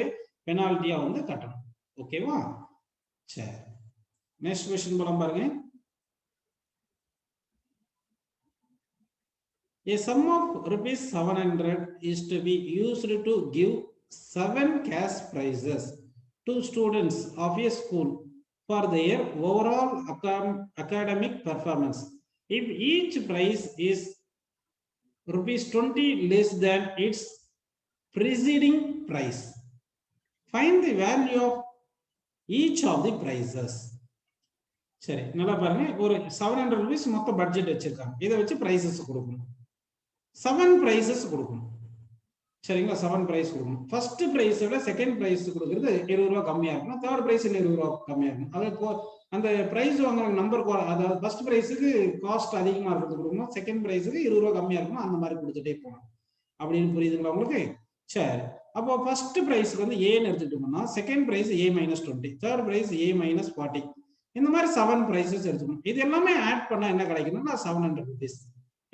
பெனால்ட்டியா வந்து கட்டணும். ஓகேவா? சரி, நெக்ஸ்ட் क्वेश्चन போலாம் பாருங்க. A sum of rupees 700 is to be used to give 7 cash prizes to students of a school for their overall academic performance. If each prize is rupees 20 less than its preceding price, find the value of each of the prizes. சரி, நல்லா பாருங்க. ஒரு 700 rupees மொத்த budget வச்சிருக்காங்க. இதை வச்சு prices கொடுக்கணும். 7 prices கொடுக்கணும். சரிங்களா? 7 பிரைஸ் கொடுக்கணும். ஃபர்ஸ்ட் பிரைஸ் விட செகண்ட் பிரைஸ் கொடுக்கிறது 20 ரூபாய் கம்மியா இருக்கணும். தேர்ட் பிரைஸ் 20 ரூபாய் கம்மியா இருக்கணும். அதாவது அந்த பிரைஸ் வாங்குற நம்பர், அதாவது ஃபர்ஸ்ட் பிரைஸுக்கு காஸ்ட் அதிகமா இருக்கிறது கொடுக்கணும், செகண்ட் பிரைஸுக்கு 20 ரூபாய் கம்மியா இருக்கணும். அந்த மாதிரி கொடுத்துட்டே போகணும். அப்படின்னு புரியுதுங்களா உங்களுக்கு? சரி, அப்போ ஃபர்ஸ்ட் பிரைஸ்க்கு வந்து ஏன்னு எடுத்துக்கிட்டோம்னா second prize a - 20, third prize a - 40. இந்த மாதிரி 7 பிரைசஸ் எடுத்துக்கணும். இது எல்லாமே ஆட் பண்ணா என்ன கிடைக்கணும்னா 700 rupees.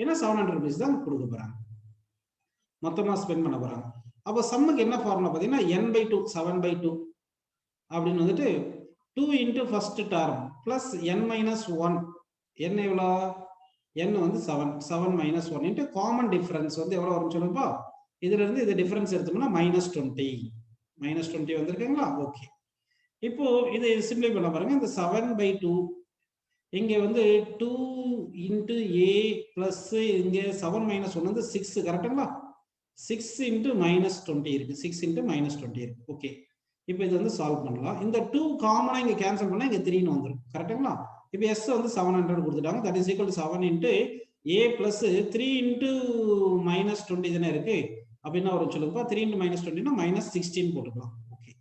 ஏன்னா 700 rupees தான் கொடுக்க போறாங்க, மொத்தமா ஸ்பெண்ட் பண்ண போறாங்க. அப்போ சம்முக்கு என்ன ஃபார்முலா பார்த்தீங்கன்னா n/2 7/2 அப்படின்னு வந்துட்டு 2 × first term plus n - 1. n எவ்வளோ n வந்து 7 7 - 1 × காமன் டிஃபரன்ஸ் வந்து எவ்வளோ வரும்னு சொல்லுங்கப்பா. இதுல இருந்து இது டிஃபரன்ஸ் எடுத்தோம்னா -20 -20 வந்திருக்குங்களா? ஓகே, இப்போ இது சிம்பிளை பண்ண பாருங்க. இந்த 7/2 இங்க வந்து 2 × a பிளஸ் இங்க 7 - 1 வந்து 6. கரெக்டுங்களா? 6 × -20 இருக்கு. 6 × -20 இருக்கு. ஓகே, இப்போ இது வந்து சால்வ் பண்ணலாம். இந்த 2 காமனா இங்க கேன்சல் பண்ணா இங்க 3 ன்னு வந்துரும். கரெக்ட்டுங்களா? இப்போ s வந்து 700 கொடுத்துட்டாங்க. That is equal to 7 × a plus 3 × -20 தானே இருக்கு. அப்ப என்ன வரும் சொல்லுங்கப்பா? 3 × -20 னா -16 போட்டுக்கலாம். ஓகே,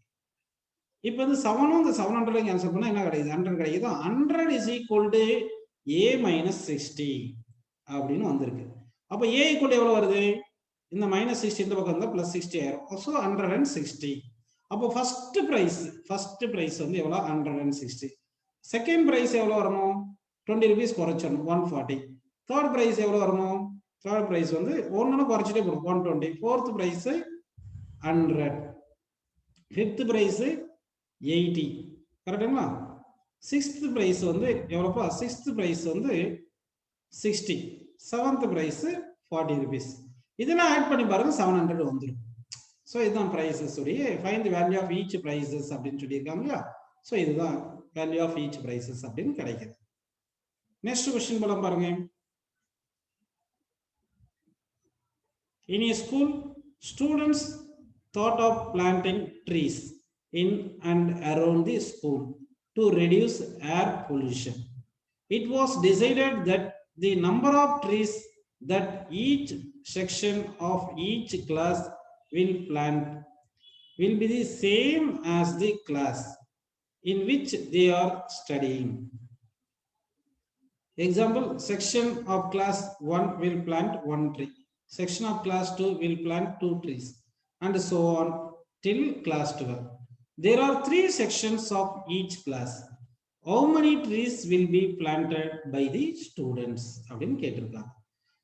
இப்போ வந்து 7 இந்த 700 கேன்சல் பண்ணா என்ன கிடைக்குது 100 கிடைக்குது. 100 இஸ் ஈக்குவல் டு a - 60 அப்படின்னு வந்திருக்கு. அப்ப a ஈக்குவல் எவ்வளவு வருது? இந்த -60 இந்த பக்கம் இருந்தா +60 ஆயிரும். ஸோ 160. அப்போ ஃபர்ஸ்ட் பிரைஸ் வந்து எவ்வளோ 160. செகண்ட் பிரைஸ் எவ்வளோ வரணும் 20 rupees குறைச்சிடணும் 140. தேர்ட் பிரைஸ் எவ்வளோ வரணும்? தேர்ட் பிரைஸ் வந்து ஒன்னு குறைச்சிட்டே போடும் 120. Fourth prize 100. Fifth prize 80. கரெக்டுங்களா? சிக்ஸ்த் பிரைஸ் வந்து எவ்வளோப்பா? சிக்ஸ்த் பிரைஸ் வந்து 60. Seventh prize 40 rupees. இதெல்லாம் ஆட் பண்ணி பாருங்க 700 வந்துடும். ஸோ இதுதான் பிரைசஸ் உடைய find the value of each prizes அப்படின்னு சொல்லியிருக்காங்க இல்லையா? ஸோ இதுதான் வேல்யூ ஆஃப் ஈச் பிரைசஸ் அப்படின்னு கிடைக்குது. நெக்ஸ்ட் क्वेश्चन போலாம் பாருங்க. In a school, students thought of planting trees in and around the school to reduce air pollution. It was decided that the number of trees that each section of each class will plant will be the same as the class in which they are studying. Example, section of class 1 will plant 1 tree. Section of class 2 will plant 2 trees, and so on till class 12. There are 3 sections of each class. How many trees will be planted by the students? அப்படின்னு கேட்டிருக்காங்க.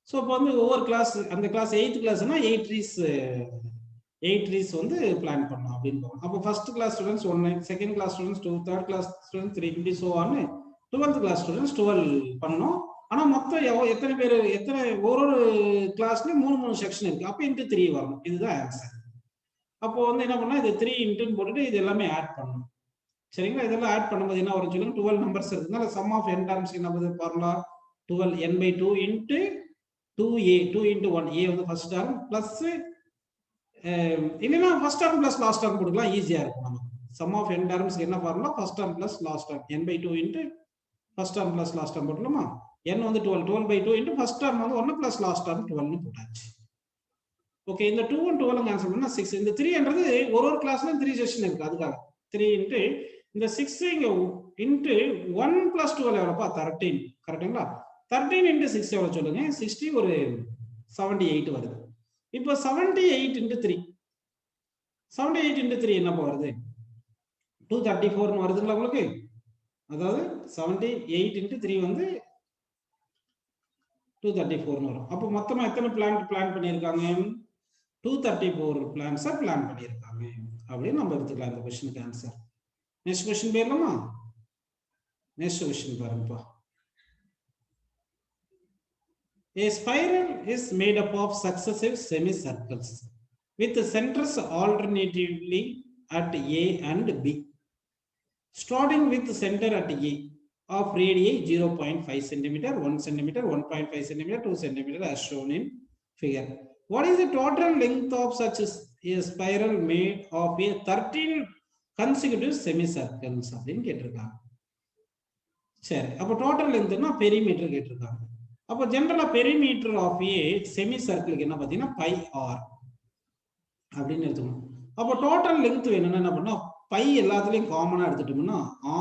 So இப்போ வந்து ஒவ்வொரு class, அந்த class 8th கிளாஸ்னா 8 trees 8 trees வந்து plan பண்ணோம் அப்படின்னு போகும். அப்போ first class students 1, second class students 2, third class students 3, இப்படி so on 12th class students 12 பண்ணோம். ஆனா மொத்தம் எத்தனை பேர், எத்தனை ஒரு கிளாஸ்லயும் 3 செக்ஷன் இருக்கு. அப்போ இன்ட்டு 3 வரணும். இதுதான் ஆன்சர். அப்போ வந்து என்ன பண்ணா, இது 3 இன்ட்டுன்னு போட்டுட்டு இது எல்லாமே ஆட் பண்ணணும். சரிங்களா? இதெல்லாம் ஆட் பண்ணும்போது என்ன வரும் சொல்லுங்க, 12 நம்பர்ஸ் இருக்குனால சம் ஆஃப் n டர்ம்ஸ் என்ன வருது formula 12 n/2 into 2a, 2 into 1, a வந்து ஃபர்ஸ்ட் டர்ம் பிளஸ் இல்லைன்னா first term plus last term போட்டுக்கலாம், ஈஸியா இருக்கும் நமக்கு. சம் ஆஃப் n டர்ம்ஸ் என்ன formula, first term plus last term, n/2 into first term plus last term போட்டுலாமா. n வந்து 12, 12/2 into first term வந்து 1 பிளஸ் லாஸ்ட் டர்ம் 12 னு போட்டாச்சு. ஓகே, இந்த 2 and 12 கேன்சல் பண்ணா 6. இந்த 3 என்றது ஒரு கிளாஸ்ல 3 செக்ஷன் இருக்கு, அதுக்காக 3 இன்ட்டு இந்த 6 இங்க இன்ட்டு 1 பிளஸ் 12 எவ்வளவுப்பா 13. கரெக்ட்டுங்களா? 13 இன்ட்டு 6 எவ்வளவு சொல்லுங்க, 60 ஒரு 78 வருது. இப்போ 78 இன்ட்டு 3, 78 இன்ட்டு 3 என்ன வருது, 234 வருதுங்களா உங்களுக்கு? அதாவது 78 இன்ட்டு 3 வந்து 234 வரும். அப்போ மொத்தமா எத்தனை பிளான் பண்ணியிருக்காங்க, 234 பிளான்ஸை பிளான் பண்ணியிருக்காங்க அப்படின்னு நம்ம எடுத்துக்கலாம் இந்த கொஸ்டினுக்கு ஆன்சர். நெக்ஸ்ட் கொஸ்டின் போயிடலாமா? நெக்ஸ்ட் கொஸ்டின் பாருங்கப்பா. A spiral is made up of successive semicircles with centers alternatively at A and B. Starting with the center at A of radii 0.5 cm, 1 cm, 1.5 cm, 2 cm as shown in figure. What is the total length of such a spiral made of a 13 consecutive semicircles அப்படின்னு கேட்டிருக்காங்க. சரி, அப்போ total லென்த்னா perimeter கேட்டிருக்காங்க. அப்போ ஜெனரலா perimeter of A semi சர்க்கிளுக்கு என்ன பார்த்தீங்கன்னா by R அப்படின்னு எடுத்துக்கணும். அப்போ டோட்டல் லென்த் வேணும்னா என்ன பண்ணா, பை எல்லாத்துலயும் காமனா எடுத்துட்டோம்னா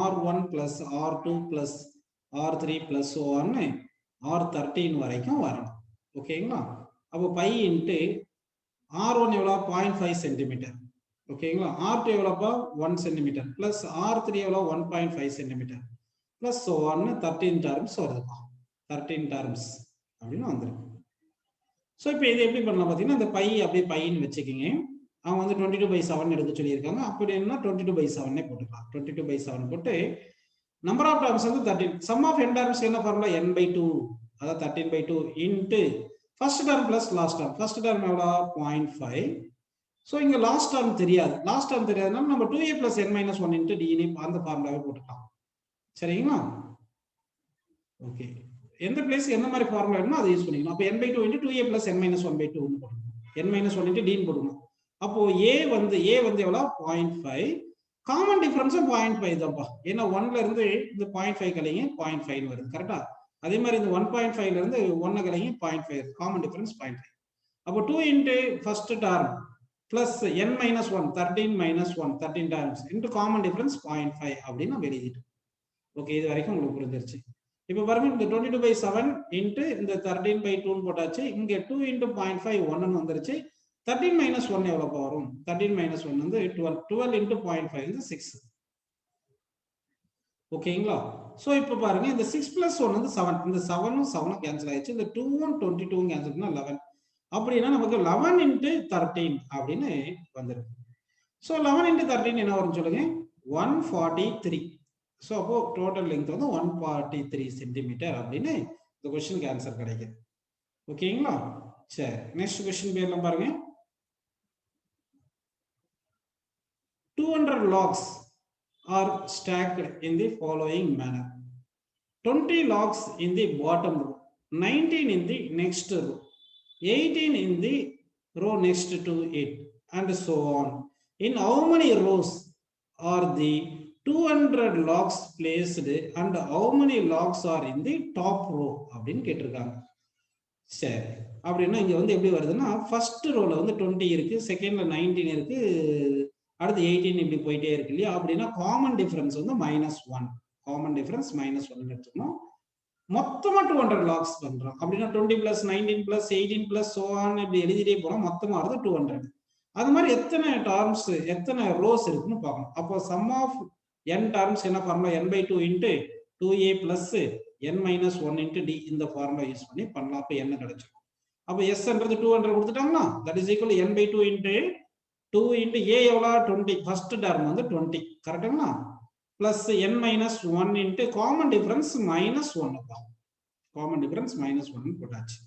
R1 plus R2 plus R3 plus ஓன்னு R13 வரைக்கும் வரணும். ஓகேங்களா? அப்போ பை இன்ட்டு R1 எவ்வளோ 0.5 சென்டிமீட்டர். ஓகேங்களா? R2 எவ்வளோப்பா 1 சென்டிமீட்டர் பிளஸ் R3 எவ்வளோ 1.5 சென்டிமீட்டர் பிளஸ் ஓன்னு 13 டர்ம்ஸ் வருதுப்பா. 13 டர்ம்ஸ் அப்படின்னு வந்துடும். ஸோ இப்போ இது எப்படி பண்ணலாம் பார்த்தீங்கன்னா, இந்த பை அப்படியே பைன்னு வச்சுக்கிங்க. அவங்க வந்து 22/7 எடுக்க சொல்லியிருக்காங்க. அப்படி என்ன 22/7 போட்டுக்கலாம். 22/7 போட்டு நம்பர் ஆஃப் டர்ம்ஸ் வந்து 13. சம் ஆஃப் n டர்ம்ஸ் என்ன ஃபார்முலா n/2, அதாவது 13/2 into first term plus last term. First term எவ்வளோ 0.5. ஸோ இங்கே லாஸ்ட் டர்ம் தெரியாது. லாஸ்ட் டர்ம் தெரியாதுனால நம்ம 2a + n-1 இன்ட்டு d அந்த ஃபார்முலாவே போட்டுக்கலாம். சரிங்களா? ஓகே, எந்த பிளேஸ் எந்த மாதிரி ஃபார்முலா வேணுமோ அதை யூஸ் பண்ணிக்கணும். அப்போ n/2 இன்ட்டு 2a + n-1/2 போடணும். n-1 இன்ட்டு d போடணும். அப்போ a வந்து எவ்வளோ 0.5. காமன் டிஃபரன்ஸும் 0.5 தான்ப்பா. ஏன்னா 1ல இருந்து இந்த 0.5 கழிங்க 0.5 வருது. கரெக்டா? அதே மாதிரி இந்த 1.5ல இருந்து 1 கழிங்க 0.5, காமன் டிஃபரன்ஸ் 0.5. அப்போ 2 into first term plus n-1 13 terms into common difference 0.5 அப்படின்னு நம்ம எழுதிட்டோம். ஓகே, இது வரைக்கும் உங்களுக்கு புரிஞ்சிருச்சு. இப்போ பாருங்க, இந்த 22/7 இன்ட்டு இந்த 13/2 போட்டாச்சு. இங்க 2 இன்ட்டு 0.5 1 வந்துருச்சு. 13 - 1 எவ்வளவு வரும்? 13 - 1 வந்து 12. 12 இன்ட்டு 0.5 வந்து 6. ஓகேங்களா? ஸோ இப்போ பாருங்க, இந்த 6 + 1 வந்து 7. இந்த 7ம் 7ம் கேன்சல் ஆயிடுச்சு. இந்த 2ம் 22ம் கேன்சல் பண்ணா 11. அப்படின்னா நமக்கு 11 இன்ட்டு 13 அப்படின்னு வந்துருக்கு. ஸோ 11 இன்ட்டு 13 என்ன வரும் சொல்லுங்க, 143. ஸோ அப்போ டோட்டல் லெங்த் வந்து 143 சென்டிமீட்டர் அப்படின்னு இந்த கொஸ்டினுக்கு ஆன்சர் கிடைக்குது. ஓகேங்களா? சரி, நெக்ஸ்ட் கொஸ்டின் பேர்லாம் பாருங்க. 200 logs are stacked in the following manner. 20 logs in the bottom row, 19 in the next row, 18 in the row next to it, and so on. In how many rows are the 200 logs placed and how many logs are in the top row அப்படின்னு கேட்டிருக்காங்க. சரி, அப்படின்னா இங்க வந்து எப்படி வருதுன்னா, first ரோல வந்து 20 இருக்கு, செகண்ட்ல 19 இருக்கு, அடுத்து 18 இப்படி போயிட்டே இருக்கு இல்லையா? அப்படின்னா காமன் டிஃபரன்ஸ் வந்து -1. காமன் டிஃபரன்ஸ் -1 எடுத்துக்கணும். மொத்தமா 200 லாக்ஸ் பண்றோம் அப்படின்னா 20 + 19 + 18 + so on இப்படி எழுதிட்டே போறோம். மொத்தமா வருது 200. அது மாதிரி எத்தனை டர்ம்ஸ், எத்தனை ரோஸ் இருக்குன்னு பார்க்கணும். அப்போ சம் ஆஃப் n டர்ம்ஸ் என்ன formula, n/2 into 2a + n-1 into d இந்த ஃபார்முலா யூஸ் பண்ணி பண்ணலாம். அப்போ என்ன கிடைச்சிடும்? அப்போ s என்றது 200 கொடுத்துட்டாங்கன்னா, that is equal n/2 into 2 into a எவ்வளோ 20 ஃபர்ஸ்ட் டர்ம் வந்து 20 கரெக்டுங்களா plus n minus 1 into common difference minus 1 common difference minus 1 போட்டாச்சு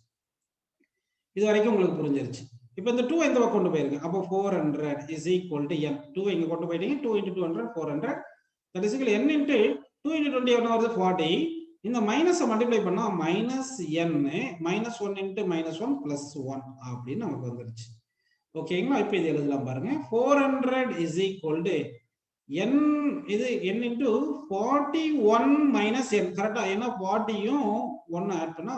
இது வரைக்கும் உங்களுக்கு புரிஞ்சிருச்சு இப்போ இந்த 2 இந்த பக்கம் கொண்டு போயிருங்க அப்போ 400 is equal to n 2 இங்க கொண்டு போயிட்டீங்க 2 into 200 400 that is equal to n into 2 into 20 என்ன வருது 40 இந்த மைனஸை மல்டிப்ளை பண்ணா minus n minus 1 into minus 1 plus 1 அப்படின்னு நமக்கு வந்துருச்சு ஓகேங்களா இப்போ இது எழுதலாம் பாருங்க 400 is equal to n இது n into 41 minus n கரெக்டா ஏன்னா 40யும் 1 ஆட் பண்ணா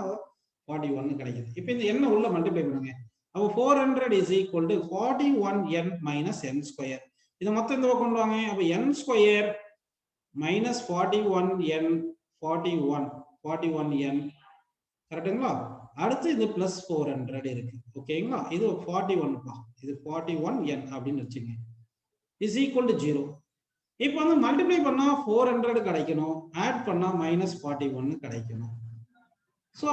41 கிடைக்குது இப்போ இந்த n உள்ள மல்டிப்ளை பண்ணுங்க அப்போ 400 is equal to 41n minus n square இது மொத்தம் இந்த பக்கம் கொண்டு வாங்க அப்போ n square minus 41n 41n கரெக்ட்டுங்களா அடுத்து இது பிளஸ் 400 இருக்கு ஓகேங்களா இது 41 பா இது 41n அப்படின்னு வச்சுங்க is equal to 0 இப்போ வந்து மல்டிப்ளை பண்ணா 400 கிடைக்கணும் ஆட் பண்ணா மைனஸ் 41 கிடைக்கணும் ஸோ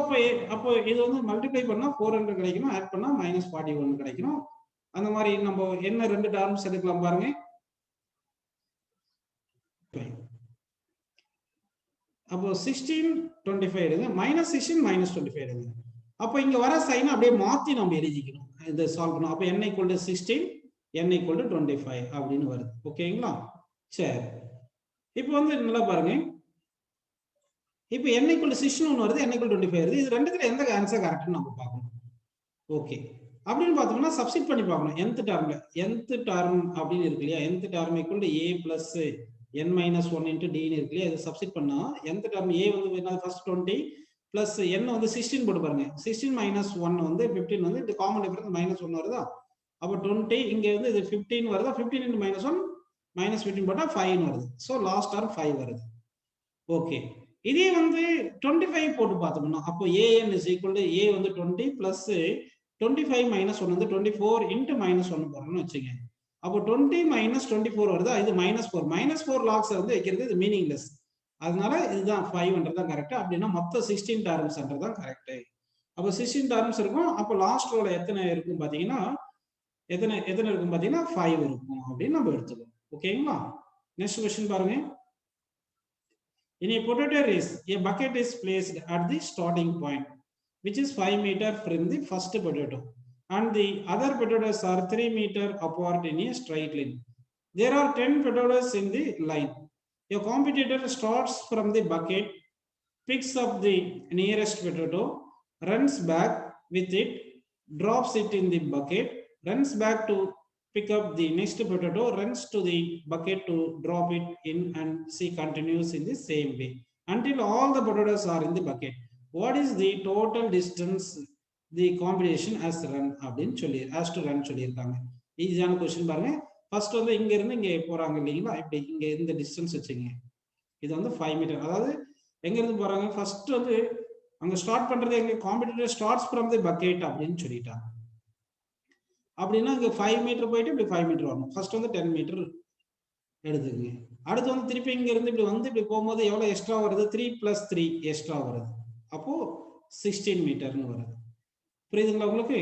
அப்போ இது வந்து மல்டிப்ளை பண்ணா 400 கிடைக்கணும் ஆட் பண்ணா மைனஸ் 41 கிடைக்கணும் அந்த மாதிரி நம்ம என்ன ரெண்டு டர்ம்ஸ் எடுக்கலாம் பாருங்க அப்போ 1625 எடுங்க மைனஸ் 16 மைனஸ் 25 எடுங்க அப்போ இங்க வர சைன் அப்படியே மாத்தி நம்ம எழுதிக்கணும் இதை சால்வ் பண்ணணும் அப்போ n equal to 16 n equal to 25 அப்படின்னு வருது ஓகேங்களா சரி இப்போ வந்து நல்லா பாருங்க இப்போ n equal to 16 ஒன்று வருது n equal to 25 வருது இது ரெண்டுத்துல எந்த ஆன்சர் கரெக்ட்னு நம்ம பார்க்கணும் ஓகே அப்படின்னு பார்த்தோம்னா சப்ஸ்டிட் பண்ணி பார்க்கணும் nth டர்ம்ல nth டர்ம் அப்படின்னு இருக்கு இல்லையா nth term equal to a plus n minus 1 into d ன்னு இருக்கு இல்லையா இது சப்ஸ்டிட் பண்ணா nth டர்ம் a வந்து என்ன ஃபர்ஸ்ட் 20 பிளஸ் n வந்து 16 போட்டு பாருங்க 16 minus 1 வந்து 15 வந்து இந்த காமன் டிஃபரன்ஸ் மைனஸ் 1 வருதா அப்போ 20 இங்க வந்து இது 15 வருதா 15 into minus 1 minus 15 போட்டா 5 வருது ஸோ லாஸ்ட் டர்ம் 5 வருது ஓகே இதே வந்து 25 போட்டு பார்த்தோம்னா அப்போ an is equal to a வந்து 20 பிளஸ் 25 minus 1 வந்து 24 into minus 1 போறோம்னு வச்சுங்க அப்போ 20 minus 24 வருதா இது minus 4 லாக்ஸ் வந்து வைக்கிறது இது மீனிங்லெஸ் அதனால இதுதான் 500 தான் கரெக்ட் அப்படின்னா மொத்தம் 16 டர்ம்ஸ் தான் கரெக்ட் அப்போ 16 டர்ம்ஸ் இருக்கும் அப்போ லாஸ்ட் ரோல எத்தனை இருக்கும் பாத்தீங்கன்னா எத்தனை இருக்கும் பாத்தீங்கன்னா 5 இருக்கும் அப்படின்னு நம்ம எடுத்துக்கோம் ஓகேங்களா நெக்ஸ்ட் क्वेश्चन பாருங்க In a potato race, a bucket is placed at the starting point, which is 5 meters from the first potato, and the other potatoes are 3 meters apart in a straight line. There are 10 potatoes in the line. A competitor starts from the bucket, picks up the nearest potato, runs back with it, drops it in the bucket, runs back to pick up the next potato, runs to the bucket to drop it in, and she continues in the same way until all the potatoes are in the bucket. What is the total distance the competition has run அப்படின்னு சொல்லி has to run சொல்லியிருக்காங்க ஈஸியான question பாருங்க first வந்து இங்க இருந்து இங்க போறாங்க இல்லைங்களா இப்படி இங்க இந்த டிஸ்டன்ஸ் வச்சுங்க இது வந்து 5 மீட்டர் அதாவது எங்க இருந்து போறாங்க ஃபர்ஸ்ட் வந்து அங்க ஸ்டார்ட் பண்றது எங்க competitor starts from the bucket அப்படின்னு சொல்லிட்டாங்க அப்படின்னா இங்க 5 மீட்டர் போயிட்டு இப்படி 5 மீட்டர் வரணும் ஃபர்ஸ்ட் வந்து 10 மீட்டர் எடுத்துக்கங்க அடுத்து வந்து திருப்பி இங்க இருந்து இப்படி போகும்போது எவ்வளவு எக்ஸ்ட்ரா வருது 3 + 3 எக்ஸ்ட்ரா வருது அப்போ 16 மீட்டர்னு வருது புரியுதுங்களா உங்களுக்கு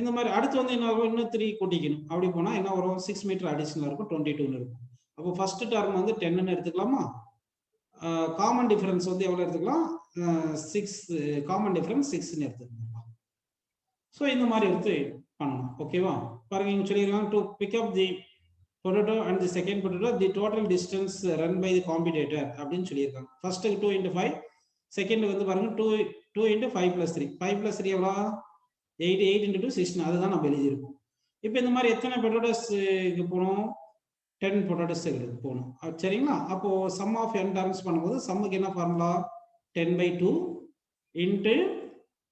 இந்த மாதிரி அடுத்து வந்து என்ன வரும் இன்னும் 3 கூட்டிக்கணும் அப்படி போனா என்ன வரும் 6 மீட்டர் அடிஷனலா இருக்கும் 22 இருக்கும் அப்போ ஃபர்ஸ்ட் டர்ம் வந்து 10ன்னு எடுத்துக்கலாமா காமன் டிஃபரன்ஸ் வந்து எவ்வளவு எடுத்துக்கலாம் 6 காமன் டிஃபரன்ஸ் 6ன்னு எடுத்துக்கலாம் ஸோ இந்த மாதிரி எடுத்து பண்ணணும் ஓகேவா பாருங்க இங்க சொல்லிருக்காங்க to pick up the potato and the second potato the total distance run by the competitor அப்படின்னு சொல்லியிருக்காங்க ஃபர்ஸ்ட் 2 into 5 செகண்ட் வந்து பாருங்க 2 into 5 + 3 5 + 3 எவ்வளோ 8 8 into 2 16 அதுதான் நம்ம எழுதியிருக்கோம் இப்போ இந்த மாதிரி எத்தனை பொட்டேட்டோஸ்க்கு போகணும் 10 பொட்டேட்டோஸ் போகணும் சரிங்களா அப்போ சம் ஆஃப் n டர்ம்ஸ் பண்ணும்போது சம்முக்கு என்ன formula 10/2 into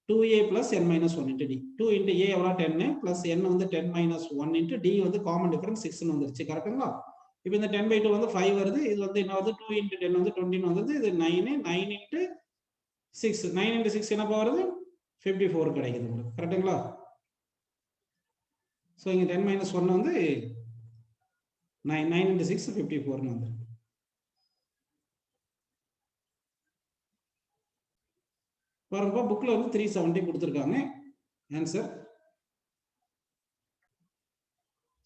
2a plus n minus 1 into d 2 into a எவ்வளோ 10 plus n வந்து 10 minus 1 into d வந்து காமன் டிஃபரன்ஸ் 6ன்னு வந்துருச்சு கரெக்டுங்களா இப்போ இந்த 10/2 வந்து 5 வருது இது வந்து என்ன வருது 2 into 10 வந்து 20 வந்தது இது 9 into 6 9 into 6 என்ன வருது 54 கிடைக்குது உங்களுக்கு கரெக்டுங்களா ஸோ இங்க 10 minus 1 வந்து 9 into 6 54ன்னு வந்துருக்கு பாருங்க புக்ல வந்து 370 கொடுத்துருக்காங்க ஆன்சர்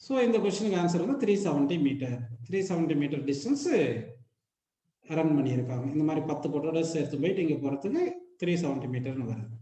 ஸோ இந்த கொஸ்டினுக்கு ஆன்சர் வந்து 370 மீட்டர். 370 மீட்டர் டிஸ்டன்ஸ் ரன் பண்ணியிருக்காங்க. இந்த மாதிரி 10 பொட்டோட்டோஸ் எடுத்து போயிட்டு இங்கே போகிறதுக்கு 370 மீட்டர்னு வருது.